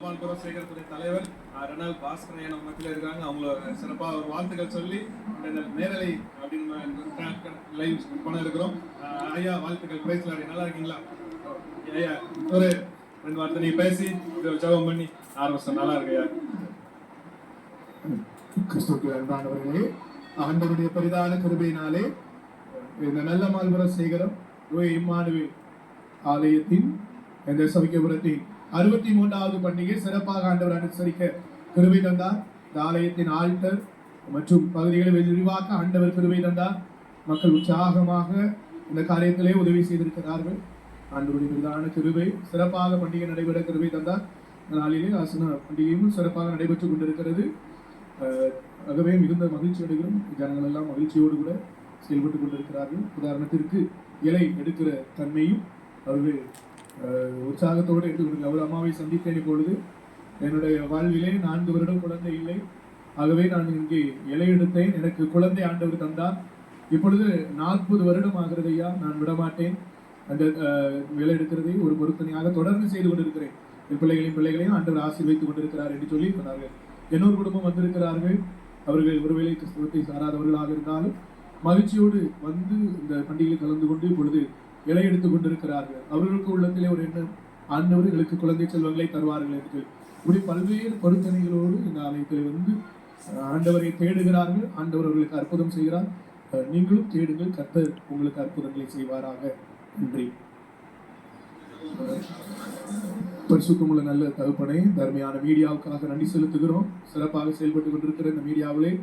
சேகரத்துறை தலைவர் ரெனால் பாஸ்கரையா நம்ம மத்தியில் இருக்காங்க. அவங்கள சிறப்பாக ஒரு வாழ்த்துக்கள் சொல்லி இந்த நேரலை அப்படின்னு லைவ் பண்ண இருக்கிறோம். ஐயா வாழ்த்துக்கள். பேசலாம். நல்லா இருக்கீங்களா ஐயா? ஒரு 2 வார்த்தை நீ பேசி ஜெபம் பண்ணி ஆரம்பிச்சோம். நல்லா இருக்கு ஐயா. கிறிஸ்துவுக்கு அன்பானவர்களே, ஆண்டவருடைய பரிதான கிருபையினாலே இந்த நல்ல மால்புர சேகரம் இம்மானுவேல் ஆலயத்தின் இந்த சபிக்கபுரத்தின் 63வது பண்டிகை சிறப்பாக ஆண்டவர் அனுசரிக்க கிருபை தந்தார். இந்த ஆலயத்தின் ஆல்டர் மற்றும் பகுதிகளை விரிவாக்க ஆண்டவர் கிருபை தந்தார். மக்கள் உற்சாகமாக இந்த காரியத்திலே உதவி செய்திருக்கிறார்கள். ஆண்டவருடைய பிரதான கிருபை சிறப்பாக பண்டிகை நடைபெற கிருபை தந்தார். இந்த நாளிலே ஆசன பண்டிகையும் சிறப்பாக நடைபெற்றுக் கொண்டிருக்கிறது. ஆகவே மிகுந்த மகிழ்ச்சி அடைகிறோம். ஜனங்கள் எல்லாம் மகிழ்ச்சியோடு கூட செயல்பட்டுக் கொண்டிருக்கிறார்கள். உதாரணத்திற்கு இலை எடுக்கிற தன்மையும் அவர்கள் உற்சாகத்தோடு எடுத்துக்கொண்டு அவர் அம்மாவை சந்தித்தேன். இப்பொழுது என்னுடைய வாழ்விலே 4 வருடம் குழந்தை இல்லை. ஆகவே நான் இங்கே இலை எடுத்தேன். எனக்கு குழந்தை ஆண்டவர் தந்தார். இப்பொழுது 40 வருடம் ஆகிறது ஐயா. நான் விடமாட்டேன். அந்த வேலை எடுக்கிறதை ஒரு பொருத்தனையாக தொடர்ந்து செய்து கொண்டிருக்கிறேன். என் பிள்ளைகளையும் ஆண்டவர் ஆசீர்வதித்துக் கொண்டிருக்கிறார் என்று சொல்லி சொன்னார்கள். இன்னொரு குடும்பம் வந்திருக்கிறார்கள். அவர்கள் ஒருவேளை கிறிஸ்தவத்தை சாராதவர்களாக இருந்தாலும் மகிழ்ச்சியோடு வந்து இந்த பண்டிகையில் கலந்து கொண்டு இப்பொழுது இலை எடுத்துக் கொண்டிருக்கிறார்கள். அவர்களுக்கு உள்ளத்திலே ஒரு எண்ணம், ஆண்டவர்களுக்கு குழந்தை செல்வங்களை தருவார்கள் என்று. இப்படி பல்வேறு பொருத்தனைகளோடு இந்த ஆலயத்தில் வந்து ஆண்டவரை தேடுகிறார்கள். ஆண்டவர் அவர்களுக்கு அற்புதம் செய்கிறார். நீங்களும் தேடுங்கள், கர்த்தர் உங்களுக்கு அற்புதங்களை செய்வாராக. நன்றி. பரிசுத்தமுள்ள நல்ல தகப்பனே, தர்மையான மீடியாவுக்காக நன்றி செலுத்துகிறோம். சிறப்பாக செயல்பட்டு கொண்டிருக்கிற இந்த மீடியாவிலே